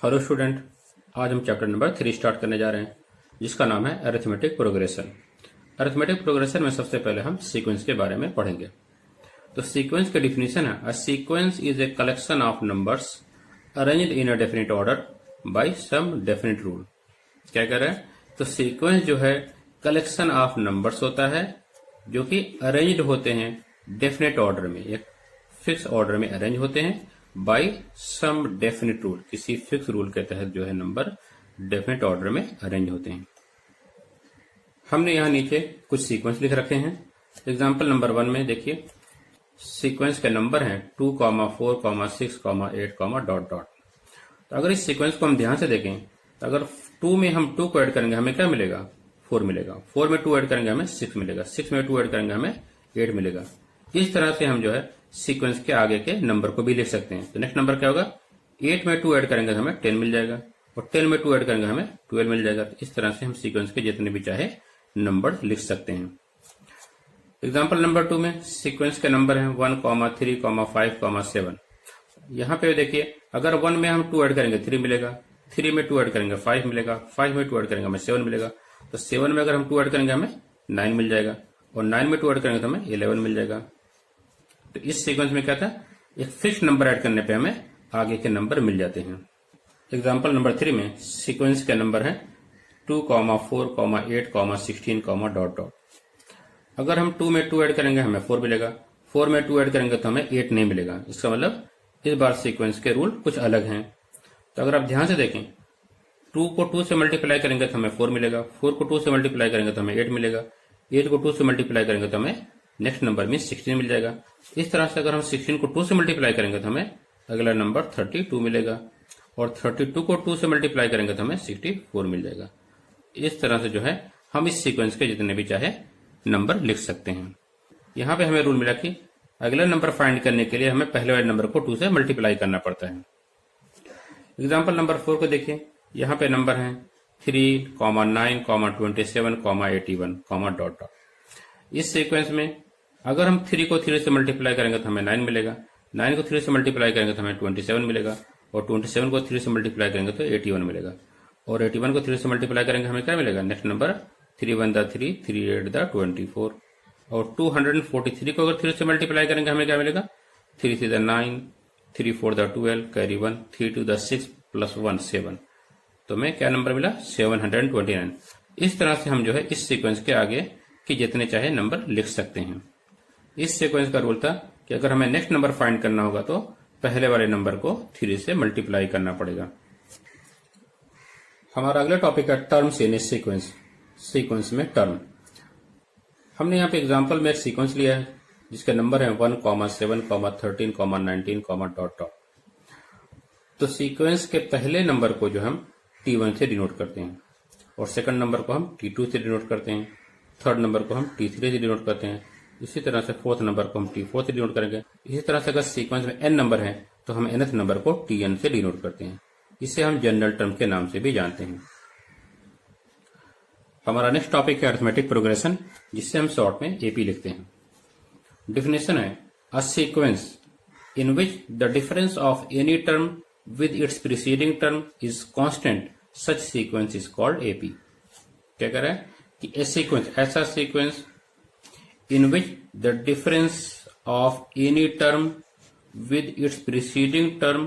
Hello student, आज हम chapter number 3 start करने जा रहे हैं जिसका नाम है अरिथमेटिक प्रोग्रेशन। अरिथमेटिक प्रोग्रेशन में सबसे पहले हम सीक्वेंस के बारे में पढ़ेंगे। तो सीक्वेंस की डिफिनीशन है, a sequence is a collection of numbers arranged in a definite order by some definite rule. क्या कह रहे हैं? तो सीक्वेंस जो है कलेक्शन ऑफ नंबर्स होता है जो कि अरेंज्ड होते हैं डेफिनेट ऑर्डर में, एक फिक्स ऑर्डर में अरेंज होते हैं बाय सम डेफिनेट रूल, किसी फिक्स रूल के तहत जो है नंबर डेफिनेट ऑर्डर में अरेंज होते हैं। हमने यहाँ नीचे कुछ सीक्वेंस लिख रखे हैं। एग्जाम्पल नंबर 1 में देखिए, सीक्वेंस के नंबर हैं 2, 4, 6, 8, डॉट डॉट। तो अगर इस सीक्वेंस को हम ध्यान से देखें तो अगर 2 में हम 2 को ऐड करेंगे हमें क्या मिलेगा? 4 मिलेगा। 4 में 2 ऐड करेंगे हमें 6 मिलेगा। 6 में 2 ऐड करेंगे हमें 8 मिलेगा। इस तरह से हम जो है सीक्वेंस के आगे के नंबर को भी लिख सकते हैं। तो नेक्स्ट नंबर क्या होगा? 8 में 2 ऐड करेंगे तो हमें 10 मिल जाएगा और 10 में 2 ऐड करेंगे हमें 12 मिल जाएगा। तो इस तरह से हम सीक्वेंस के जितने भी चाहे नंबर लिख सकते हैं। एग्जाम्पल नंबर 2 में सीक्वेंस के नंबर हैं 1, 3, 5, 7। यहाँ पे देखिए, अगर 1 में हम 2 ऐड करेंगे 3 मिलेगा, 3 में 2 ऐड करेंगे 5 मिलेगा, 5 में 2 ऐड करेंगे हमें 7 मिलेगा। तो 7 में अगर हम 2 ऐड करेंगे हमें 9 मिल जाएगा और 9 में 2 ऐड करेंगे तो हमें 11 मिल जाएगा। तो इस सीक्वेंस में क्या था, एक फिक्स नंबर ऐड करने पे हमें आगे के नंबर मिल जाते हैं। एग्जाम्पल नंबर 3 में सीक्वेंस के नंबर है 2, 4, 8, 16, डॉट डॉट। अगर हम 2 में 2 ऐड करेंगे हमें 4 मिलेगा, 4 में 2 ऐड करेंगे तो हमें 8 नहीं मिलेगा। इसका मतलब इस बार सीक्वेंस के रूल कुछ अलग हैं। तो अगर आप ध्यान से देखें, 2 को 2 से मल्टीप्लाई करेंगे तो हमें 4 मिलेगा, 4 को 2 से मल्टीप्लाई करेंगे तो हमें 8 मिलेगा, 8 को 2 से मल्टीप्लाई करेंगे तो हमें नेक्स्ट नंबर में 16 मिल जाएगा। इस तरह से अगर हम 16 को 2 से मल्टीप्लाई करेंगे तो हमें अगला नंबर 32 मिलेगा और 32 को 2 से मल्टीप्लाई करेंगे तो हमें 64 मिल जाएगा। इस तरह से जो है हम इस सीक्वेंस के जितने भी चाहे नंबर लिख सकते हैं। यहाँ पे हमें रूल मिला कि अगला नंबर फाइंड करने के लिए हमें पहले वाले नंबर को 2 से मल्टीप्लाई करना पड़ता है। एग्जाम्पल नंबर 4 को देखिए, यहाँ पे नंबर है 3, 9, 27, 81, डॉट डॉट। इस सीक्वेंस में अगर हम 3 को 3 से मल्टीप्लाई करेंगे तो हमें 9 मिलेगा, 9 को 3 से मल्टीप्लाई करेंगे तो हमें 27 मिलेगा और 27 को 3 से मल्टीप्लाई करेंगे तो 81 मिलेगा और 81 को 3 से मल्टीप्लाई करेंगे हमें क्या मिलेगा? नेक्स्ट नंबर 3 1 3, 3 8 24 और 243 को अगर 3 से मल्टीप्लाई करेंगे हमें क्या मिलेगा? 3 3 9, 3 4 12, कैरी 1, 3 2 6 प्लस 1 7। तो हमें क्या नंबर मिला? 729। इस तरह से हम जो है इस सीक्वेंस के आगे कि जितने चाहे नंबर लिख सकते हैं। इस सीक्वेंस का रूल था कि अगर हमें नेक्स्ट नंबर फाइंड करना होगा तो पहले वाले नंबर को 3 से मल्टीप्लाई करना पड़ेगा। हमारा अगला टॉपिक है टर्म्स इन सीक्वेंस। सीक्वेंस में टर्म। हमने यहाँ पे एग्जांपल में एक सीक्वेंस लिया है जिसके नंबर है 1, 7, 13, 19, डॉट डॉट। तो सीक्वेंस के पहले नंबर को जो हम T1 से डिनोट करते हैं और सेकंड नंबर को हम T2 से डिनोट करते हैं, थर्ड नंबर को हम T3 से डिनोट करते हैं। इसी तरह से फोर्थ नंबर को हम T4 से डिनोट करेंगे। इसी तरह से अगर सीक्वेंस में n नंबर है तो हम nth नंबर को Tn से डिनोट करते हैं। इसे हम जनरल टर्म के नाम से भी जानते हैं। हमारा नेक्स्ट टॉपिक है अरिथमेटिक प्रोग्रेशन, जिससे हम शॉर्ट में एपी लिखते हैं। डिफिनेशन है, a sequence in which the difference of any term with its preceding term is constant, such sequence is called AP. क्या कह रहा है कि ए सीक्वेंस, ऐसा sequence in which the difference of any term with its preceding term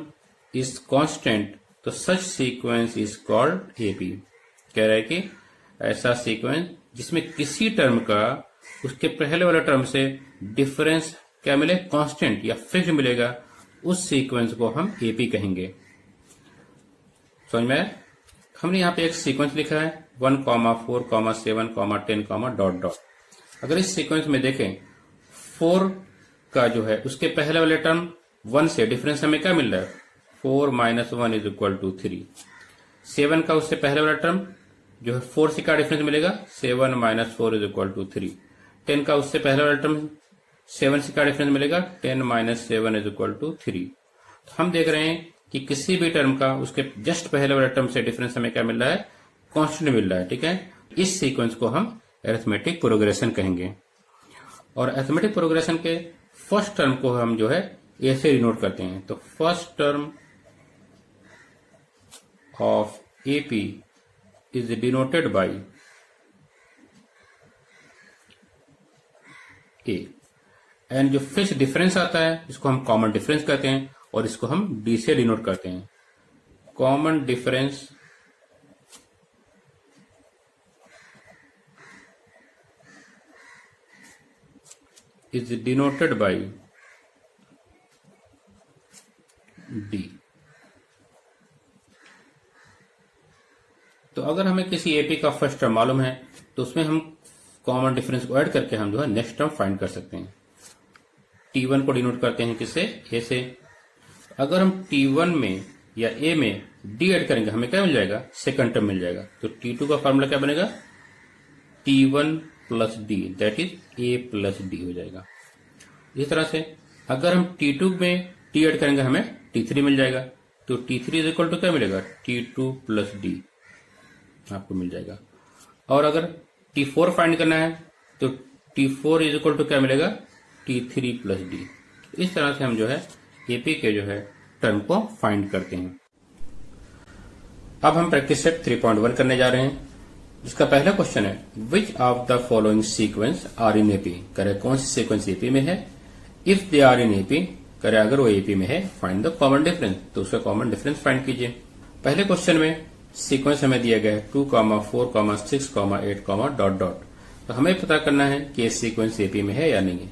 is constant, तो such sequence is called AP। कह रहा है कि ऐसा सीक्वेंस जिसमें किसी टर्म का उसके पहले वाले टर्म से डिफरेंस क्या मिले? कांस्टेंट या फिक्स मिलेगा, उस सीक्वेंस को हम एपी कहेंगे। समझ में आया? हमने यहाँ पे एक सीक्वेंस लिखा है 1, 4, 7, 10, डॉट डॉट। अगर इस सीक्वेंस में देखें, 4 का जो है उसके पहले वाले टर्म 1 से डिफरेंस हमें क्या मिल रहा है? 4 - 1 = 3। 7 का उससे पहले वाला टर्म जो है 4 से क्या डिफरेंस मिलेगा? 7 - 4 = 3। 10 का उससे पहले वाला टर्म 7 से क्या डिफरेंस मिलेगा? 10 - 7 = 3। तो हम देख रहे हैं कि किसी भी टर्म का उसके जस्ट पहले वाले टर्म से डिफरेंस हमें क्या मिल रहा है? कांस्टेंट मिल रहा है। ठीक है, इस सीक्वेंस को हम अरिथमेटिक प्रोग्रेशन कहेंगे। और अरिथमेटिक प्रोग्रेशन के फर्स्ट टर्म को हम जो है ए से डिनोट करते हैं। तो first term of AP is denoted by A, and जो फिक्स डिफरेंस आता है इसको हम कॉमन डिफरेंस कहते हैं और इसको हम डी से डिनोट करते हैं। Common difference is denoted by D. तो अगर हमें किसी एपी का फर्स्ट टर्म मालूम है तो उसमें हम कॉमन डिफरेंस को ऐड करके हम जो है नेक्स्ट टर्म फाइंड कर सकते हैं। T1 को डिनोट करते हैं किससे? ए से। अगर हम T1 में या ए में डी ऐड करेंगे हमें क्या मिल जाएगा? सेकंड टर्म मिल जाएगा। तो T2 का फॉर्मूला क्या बनेगा? T1 plus D, that is a plus D हो जाएगा। इस तरह से अगर हम T2 में डी ऐड करेंगे हमें T3 मिल जाएगा। तो T3 इज इक्वल टू क्या मिलेगा? T2 प्लस डी आपको मिल जाएगा। और अगर T4 फाइंड करना है तो T4 इज इक्वल टू क्या मिलेगा? T3 plus D. इस तरह से हम जो है एपी के जो है टर्म को फाइंड करते हैं। अब हम प्रैक्टिस सेट 3.1 करने जा रहे हैं, जिसका पहला क्वेश्चन है which of the following sequence are in AP. करे कौन सी सीक्वेंस एपी में है? If they are in AP, करे अगर वो एपी में है, फाइंड द कॉमन डिफरेंस, तो उसका कॉमन डिफरेंस फाइंड कीजिए। पहले क्वेश्चन में सीक्वेंस हमें दिया गया है 2, 4, 6, 8, डॉट डॉट। तो हमें पता करना है कि ये सीक्वेंस एपी में है या नहीं है।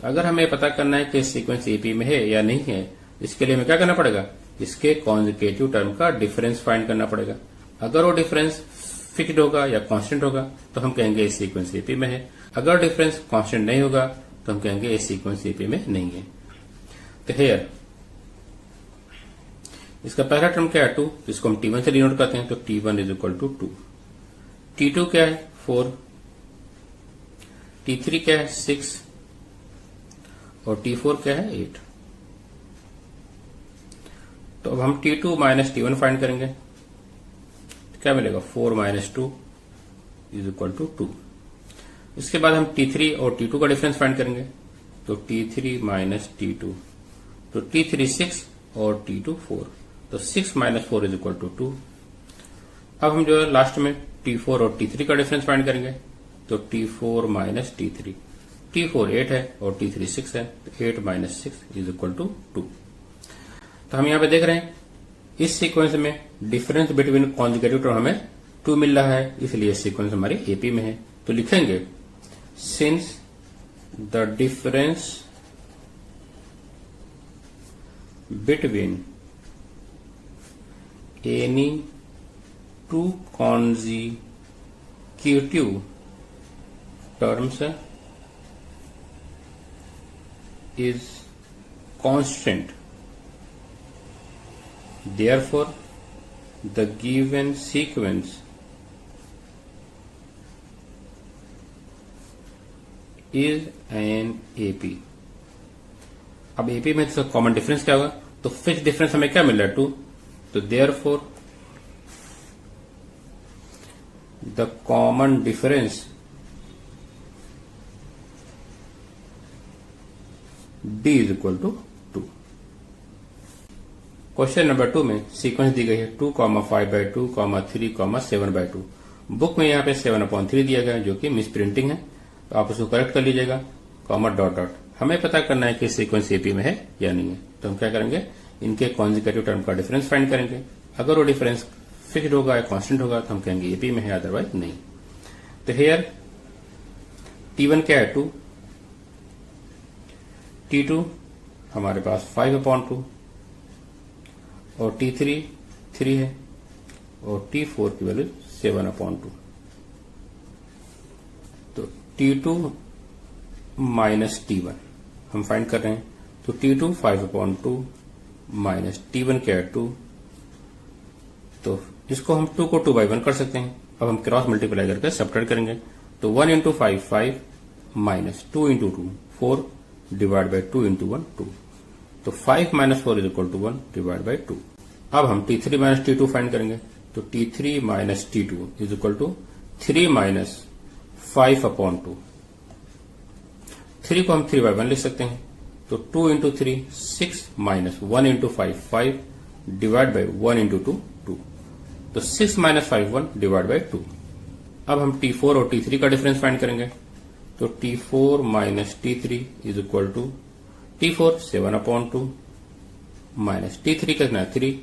तो अगर हमें पता करना है कि सीक्वेंस एपी में है या नहीं है, इसके लिए हमें क्या करना पड़ेगा? इसके कॉन्जिक्यूटिव टर्म का डिफरेंस फाइंड करना पड़ेगा। अगर वो डिफरेंस फिक्स्ड होगा या कांस्टेंट होगा तो हम कहेंगे इस सीक्वेंस एपी में है। अगर डिफरेंस कांस्टेंट नहीं होगा तो हम कहेंगे इस सीक्वेंस एपी में नहीं है। तो हेयर इसका पहला टर्म क्या है? 2, जिसको हम T1 से डिनोट करते हैं। तो T1 is equal to 2। T2 क्या है? 4। T3 क्या है? 6 और T4 क्या है? 8। तो अब हम T2 माइनस T1 फाइंड करेंगे तो क्या मिलेगा? 4 माइनस 2 इज इक्वल टू 2। इसके बाद हम T3 और T2 का डिफरेंस फाइंड करेंगे तो T3 माइनस T2, तो T3 6 और T2 4, तो 6 माइनस 4 इज इक्वल टू 2। अब हम जो है लास्ट में T4 और T3 का डिफरेंस फाइंड करेंगे तो T4 माइनस T3, T4 8 है और T3 6 है, तो 8 माइनस 6 इज इक्वल टू 2। तो हम यहाँ पे देख रहे हैं इस सीक्वेंस में डिफरेंस बिटवीन कॉन्जुगेटिव टर्म हमें 2 मिल रहा है, इसलिए सीक्वेंस हमारी एपी में है। तो लिखेंगे since the difference between any 2 consecutive terms is constant, therefore the given sequence is an AP। अब AP में इसका कॉमन डिफरेंस क्या होगा? तो फिक्स डिफरेंस हमें क्या मिल रहा है? 2। तो therefore the common difference D is equal to 2। Question number 2 में सीक्वेंस दी गई है 2, 5/2, 3, 7/2। बुक में यहाँ पे 7/3 दिया गया है जो कि मिस प्रिंटिंग है, तो आप उसको करेक्ट कर लीजिएगा। Comma dot dot. हमें पता करना है कि सीक्वेंस एपी में है या नहीं है, तो हम क्या करेंगे? इनके कॉन्जिक्यूटिव टर्म का डिफरेंस फाइंड करेंगे। अगर वो डिफरेंस फिक्स्ड होगा या कांस्टेंट होगा तो हम कहेंगे एपी में है, अदरवाइज नहीं। तो हेयर T1 क्या है? 2। T2 हमारे पास 5/2 और T3 3 है और T4 की वैल्यू 7/2। तो T2 माइनस T1 हम फाइंड कर रहे हैं। तो T2 5/2 माइनस T1 क्या है? 2। तो इसको हम 2 को 2/1 कर सकते हैं। अब हम क्रॉस मल्टीप्लाई करके सब्ट्रैक्ट करेंगे तो 1 into 5 5 minus 2 into 2 4 divide by 2 into 1 2। तो 5 minus 4 is equal to 1 divide by 2। अब हम T3 माइनस T2 फाइंड करेंगे तो T3 minus T2 is equal to 3 minus 5/2। 3 को हम 3/1 लिख सकते हैं तो 2 into 3 6 minus 1 into 5 5 divide by 1 into 2 2। तो 6 माइनस 5 1 डिवाइड बाई 2। अब हम T4 और T3 का डिफरेंस फाइंड करेंगे। तो T4 minus T3 is equal to T4 7/2 minus T3 कितना है 3।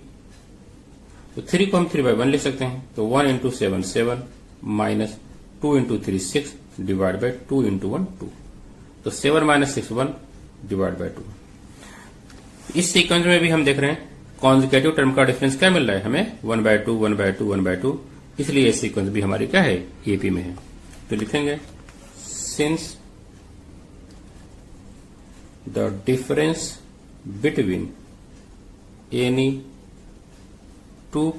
तो 3 को हम 3/1 लिख सकते हैं। तो 1 into 7 7 minus 2 into 3 6 divide by 2 into 1 2। तो 7 माइनस 6 1 डिवाइड बाई 2। इस सीक्वेंस में भी हम देख रहे हैं कॉन्जिक्यूटिव टर्म का डिफरेंस क्या मिल रहा है हमें 1/2 1/2 1/2, इसलिए ये सीक्वेंस भी हमारी क्या है एपी में है। तो लिखेंगे since the difference between any to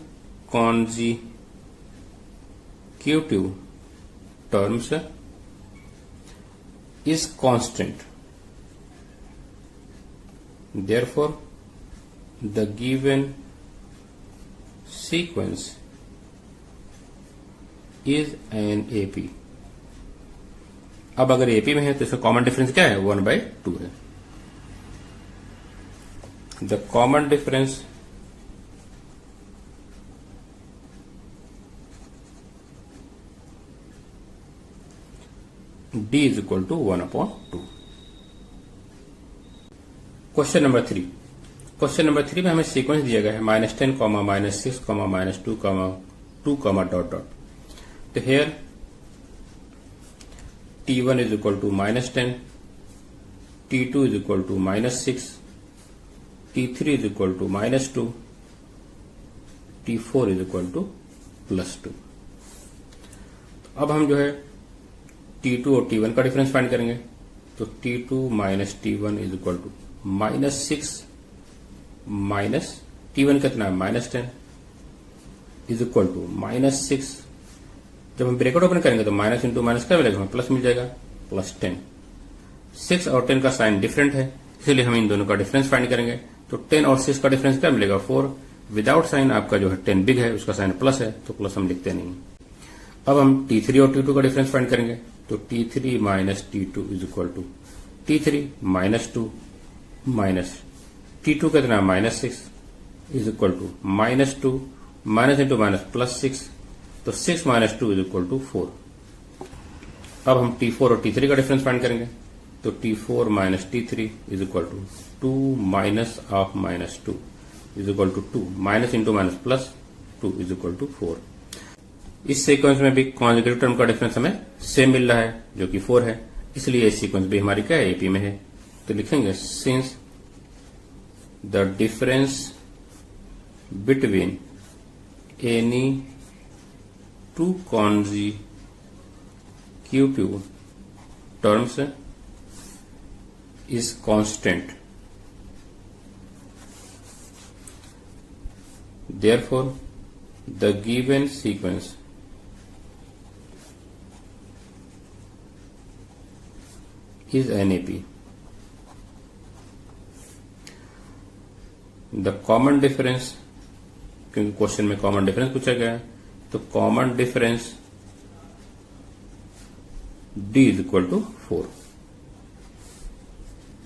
consecutive terms is constant, therefore the given sequence is an AP। अब अगर AP में है तो इसका कॉमन डिफरेंस क्या है 1/2 है। The common difference D is equal to 1/2। Question number 3। Question number 3 में हमें सीक्वेंस दिया गया है -10, -6, -2, -2, डॉट डॉट। तो here T1 is equal to -10, T2 is equal to -6, T3 is equal to -2, T4 is equal to +2। अब हम जो है T2 और T1 का डिफरेंस फाइंड करेंगे। तो T2 minus T1 is equal to -6 minus T1 कितना है -10 इज इक्वल टू -6। जब हम ब्रैकेट ओपन करेंगे तो माइनस इंटू माइनस क्या मिलेगा, हमें प्लस मिल जाएगा, +10। 6 और 10 का साइन डिफरेंट है, इसलिए हम इन दोनों का डिफरेंस फाइंड करेंगे। तो 10 और 6 का डिफरेंस क्या मिलेगा 4। विदाउट साइन आपका जो है 10 बिग है, उसका साइन प्लस है, तो प्लस हम लिखते नहीं। अब हम T3 और T2 का डिफरेंस फाइंड करेंगे। तो T3 minus T2 is equal to T3 -2 minus T2 कितना -6 is equal to -2 minus into minus +6। तो 6 माइनस 2 इज इक्वल टू 4। अब हम T4 और T3 का डिफरेंस फाइंड करेंगे। तो T4 minus T3 is equal to 2 minus of -2 is equal to 2 minus into minus +2 is equal to 4। इस sequence में भी कॉन्जिक्यूटिव टर्म का डिफरेंस हमें सेम मिल रहा है जो कि 4 है, इसलिए इस सीक्वेंस भी हमारी क्या है एपी में है। तो लिखेंगे since the difference between any two consecutive terms is constant, therefore the given sequence is NAP। The common difference, क्योंकि क्वेश्चन में कॉमन डिफरेंस पूछा गया है, तो common difference D is equal to 4।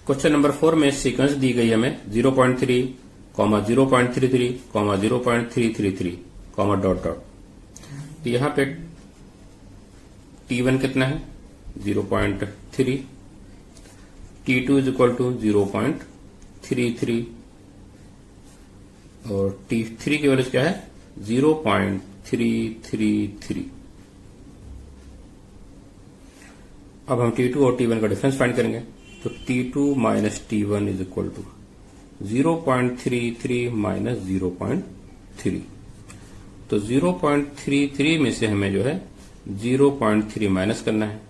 Question number 4 में सीक्वेंस दी गई हमें 0.3, 0.33, 0.333, dot dot. तो यहां पे T1 कितना है 0.3, T2 इज इक्वल टू 0.33 और T3 की वैल्यू क्या है 0.333। अब हम T2 और T1 का डिफरेंस फाइंड करेंगे। तो T2 minus T1 is equal to 0.33 minus 0.3। तो 0.33 में से हमें जो है 0.3 माइनस करना है,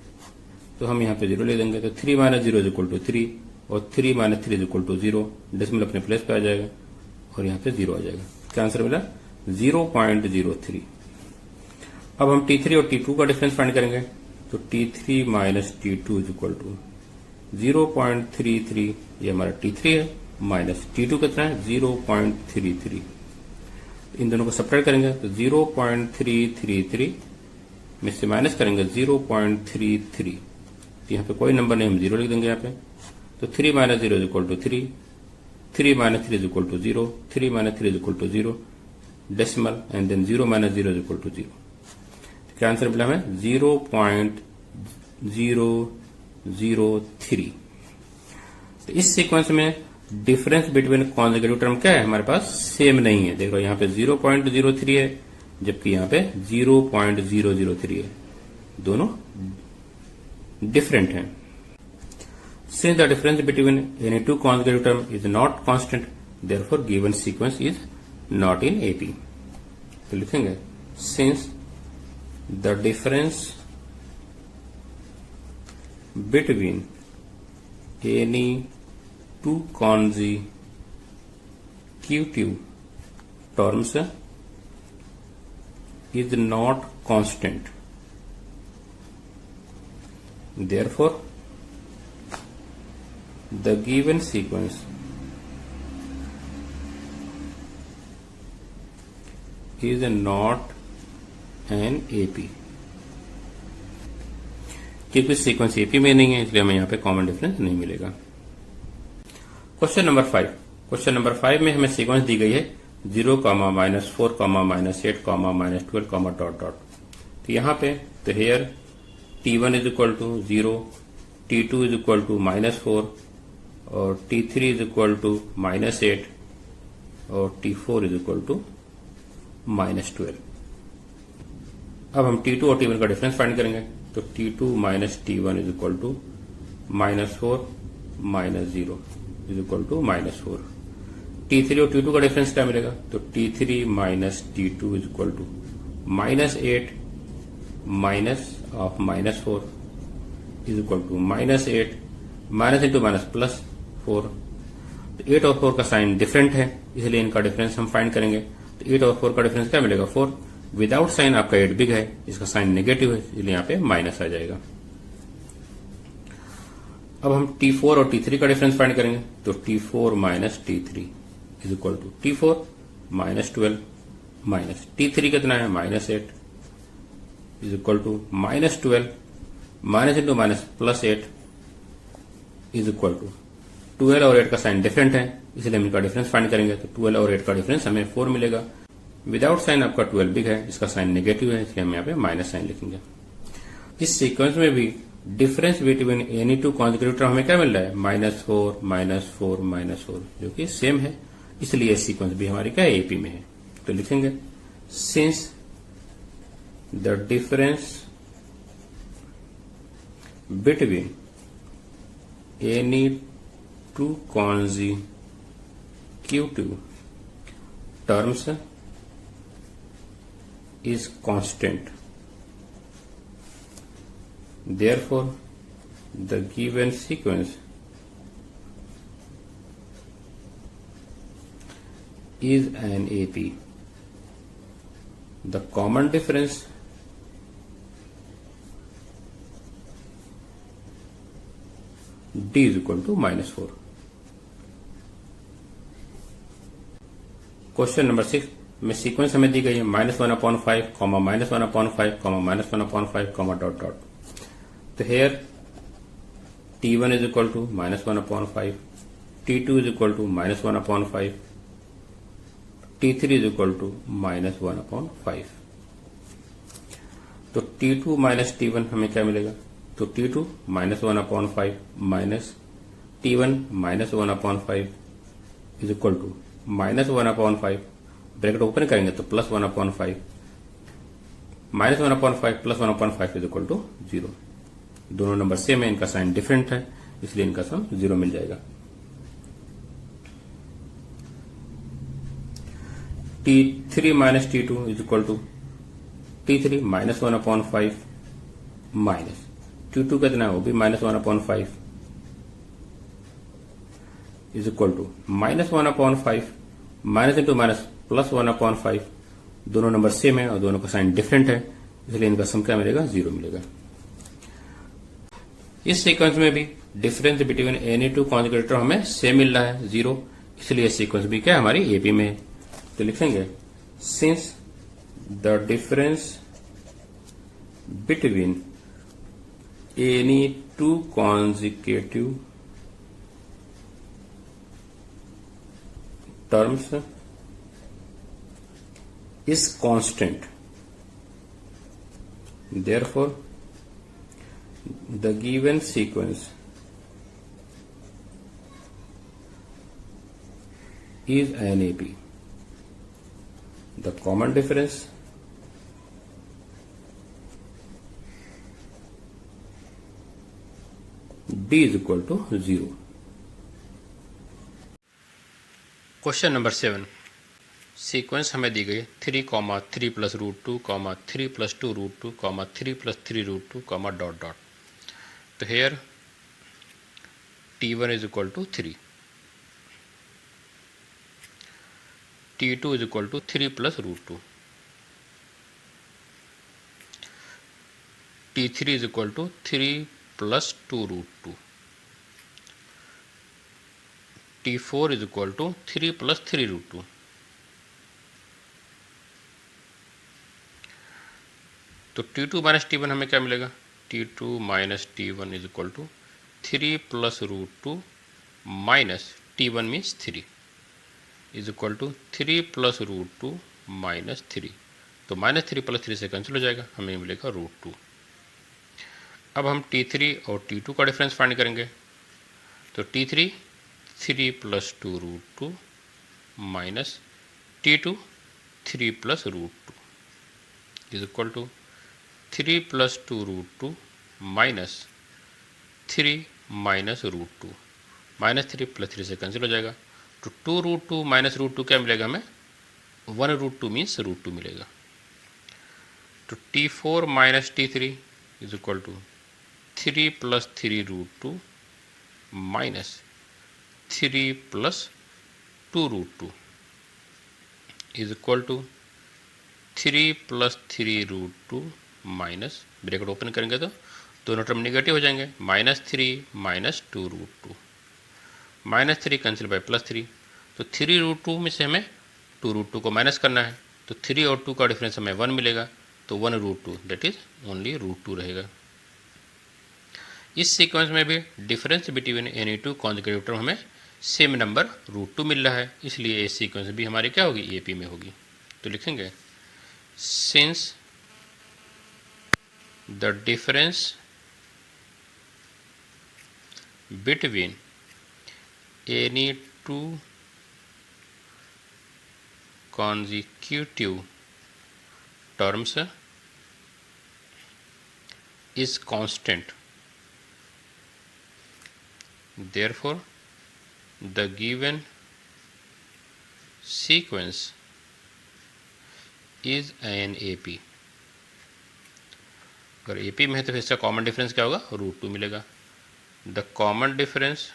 तो हम यहां पे 0 ले देंगे। तो 3 माइनस 0 इज इक्वल टू 3 और 3 minus 3 is equal to 0। Decimal अपने प्लेस पे आ जाएगा और यहां पे 0 आ जाएगा। क्या आंसर मिला 0.03। अब हम T3 और T2 का डिफरेंस फाइंड करेंगे। तो T3 minus T2 is equal to 0.33, ये हमारा T3 है, माइनस T2 कितना है 0.33। इन दोनों को सब्ट्रैक्ट करेंगे तो 0.333 में से माइनस करेंगे 0.33। यहाँ पे कोई नंबर नहीं, हम 0 लिख देंगे यहाँ पे। तो 3 minus 0 is equal to 3, 3 minus 3 is equal to 0, 3 minus 3 is equal to 0। Decimal and then 0 minus 0 is equal to 0। क्या आंसर मिला हमें? 0.003। तो इस सीक्वेंस में डिफरेंस बिटवीन कॉन्जिक्यूटिव टर्म क्या है हमारे पास? सेम नहीं है। देखो यहाँ पे 0.03 है, जबकि यहाँ पे 0.003 है, दोनों डिफरेंट हैं। Since the difference between any two consecutive term is not constant, therefore given sequence is not in AP। तो लिखेंगे since the difference between any two consecutive terms is not constant, therefore the given sequence is not an AP। क्योंकि sequence AP में नहीं है इसलिए हमें यहाँ पे कॉमन डिफरेंस नहीं मिलेगा। Question number 5। क्वेश्चन नंबर 5 में हमें सीक्वेंस दी गई है 0, -4, -8, -12, डॉट डॉट। तो यहाँ पे तो here T1 is equal to 0, T2 is equal to -4 और T3 इज इक्वल टू -8 और T4 इज इक्वल टू -12। अब हम T2 और T1 का डिफरेंस फाइंड करेंगे। तो T2 minus T1 is equal to -4 -0 is equal to -4। T3 और T2 का डिफरेंस क्या मिलेगा? तो T3 minus T2 is equal to -8 minus of -4 is equal to -8 minus into minus plus 4। तो 8 और 4 का साइन डिफरेंट है, इसलिए इनका डिफरेंस हम फाइंड करेंगे। तो 8 और 4 का डिफरेंस क्या मिलेगा? 4। विदाउट साइन आपका 8 बिग है, इसका साइन नेगेटिव है, इसलिए यहाँ पे माइनस आ जाएगा। अब हम T4 और T3 का डिफरेंस फाइंड करेंगे। तो T4 minus T3 is equal to T4 -12 minus T3 कितना है? -8 is equal to -12 minus into minus plus 8 is equal to 12 और 8 का साइन डिफरेंट है, इसलिए हम इनका डिफरेंस फाइंड करेंगे। तो 12 और 8 का डिफरेंस हमें 4 मिलेगा। विदाउट साइन आपका 12 बिग है, इसका साइन नेगेटिव है, इसलिए हम यहाँ पे माइनस साइन लिखेंगे। इस सीक्वेंस में भी difference between any two consecutive term हमें क्या मिल रहा है? -4 -4 -4, जो कि सेम है, इसलिए सीक्वेंस भी हमारी क्या है? एपी में है। तो लिखेंगे since the difference between any to consecutive terms is constant, therefore the given sequence is an AP। The common difference D is equal to -4। Question number 6 में सीक्वेंस हमें दी गई है -1/5, -1/5, -1/5, डॉट डॉट। तो here T1 is equal to -1/5, T2 is equal to -1/5, T3 is equal to -1/5। तो T2 minus T1 हमें क्या मिलेगा? तो T2 -1/5 minus T1 -1/5 is equal to -1/5, bracket open करेंगे तो +1/5, -1/5 प्लस 1/5 इज इक्वल टू 0। दोनों नंबर सेम है, इनका साइन डिफरेंट है, इसलिए इनका सम 0 मिल जाएगा। T3 minus T2 is equal to T3 -1/5 minus T2 कितना है? वो भी -1/5 is equal to -1/5 minus into minus plus 1/5। दोनों नंबर सेम है और दोनों का साइन डिफरेंट है, इसलिए इनका सम क्या मिलेगा? 0 मिलेगा। इस सीक्वेंस में भी difference between any two consecutive term हमें सेम मिल रहा है 0, इसलिए सीक्वेंस भी क्या हमारी एपी में है। तो लिखेंगे since the difference between any two consecutive terms is constant. Therefore, the given sequence is NAP. The common difference D is equal to 0. Question number 7, sequence हमें दी गई 3, 3 plus root 2, 3 plus 2 root 2, 3 plus 3 root 2, dot dot. तो here T1 is equal to 3, T2 is equal to 3 plus root 2, T3 is equal to 3 plus 2 root 2, T4 is equal to 3 plus 3 root 2. तो T2 minus T1 हमें क्या मिलेगा? T2 minus T1 is equal to 3 plus root 2 minus T1 means 3 is equal to 3 plus root 2 minus 3. तो minus 3 plus 3 से cancel हो जाएगा, हमें मिलेगा रूट 2. अब हम T3 और T2 का डिफरेंस फाइंड करेंगे. तो T3 3 plus 2 root 2 minus T2 3 plus root 2 is equal to 3 plus 2 root 2 minus 3 minus root 2. Minus 3 plus 3 से कैंसिल हो जाएगा. तो 2 रूट 2 माइनस रूट 2 क्या मिलेगा हमें? 1 रूट 2 मीन्स रूट 2 मिलेगा. तो T4 minus T3 is equal to 3 plus 3 root 2 minus 3 plus 2 root 2 is equal to 3 plus 3 root 2 minus, bracket open करेंगे तो दोनों टर्म निगेटिव हो जाएंगे, minus 3 minus 2 root 2, minus 3 cancel by plus 3. तो 3 root 2 में से हमें 2 रूट 2 को माइनस करना है. तो 3 और 2 का डिफरेंस हमें 1 मिलेगा. तो 1 root 2 that is only root 2 रहेगा. इस सीक्वेंस में भी difference between any two conjugative term हमें सेम नंबर रूट 2 मिल रहा है, इसलिए इस सीक्वेंस भी हमारी क्या होगी? AP में होगी. तो लिखेंगे since the difference between any two consecutive terms is constant, therefore the given sequence is an AP. अगर AP में है तो फिर इसका कॉमन डिफरेंस क्या होगा? रूट 2 मिलेगा. The common difference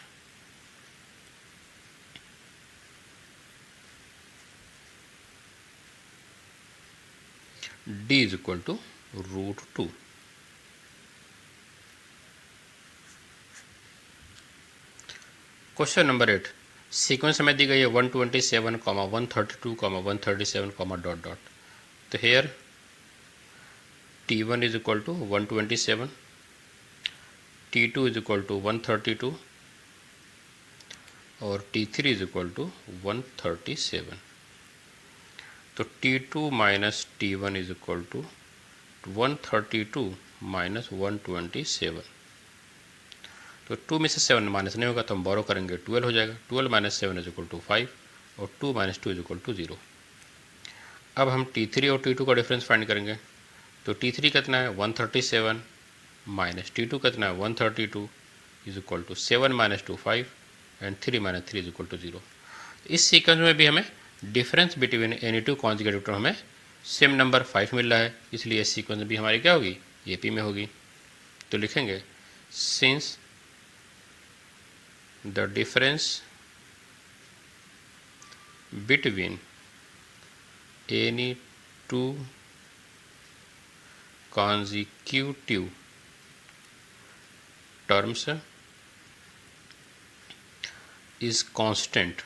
D is equal to root 2. Question number 8, sequence हमें दी गई है 127, 132, 137, डॉट डॉट. तो here T1 is equal to 127, T2 is equal to 132 और T3 is equal to 137. तो T2 minus T1 is equal to 132 minus 127. तो 2 में से 7 माइनस नहीं होगा तो हम बोरो करेंगे, 12 हो जाएगा. 12 माइनस 7 इज इक्वल टू 5 और 2 माइनस 2 इज इक्वल टू 0. अब हम T3 और T2 का डिफरेंस फाइंड करेंगे. तो T3 कितना है? 137 माइनस T2 कितना है? 132 is equal to 7 minus 2 5 and 3 minus 3 is equal to 0. इस सीक्वेंस में भी हमें difference between any two conjugative term हमें सेम नंबर 5 मिल रहा है, इसलिए इस सीक्वेंस भी हमारी क्या होगी? AP में होगी. तो लिखेंगे since the difference between any to consecutive terms is constant,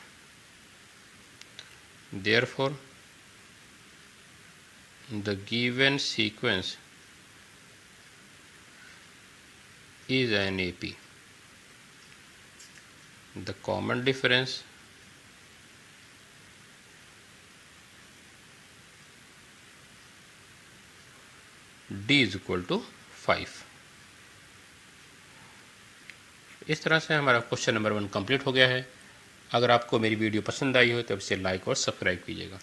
therefore the given sequence is an AP. The common difference d is equal to 5। इस तरह से हमारा क्वेश्चन नंबर 1 कंप्लीट हो गया है। अगर आपको मेरी वीडियो पसंद आई हो तो इसे लाइक और सब्सक्राइब कीजिएगा।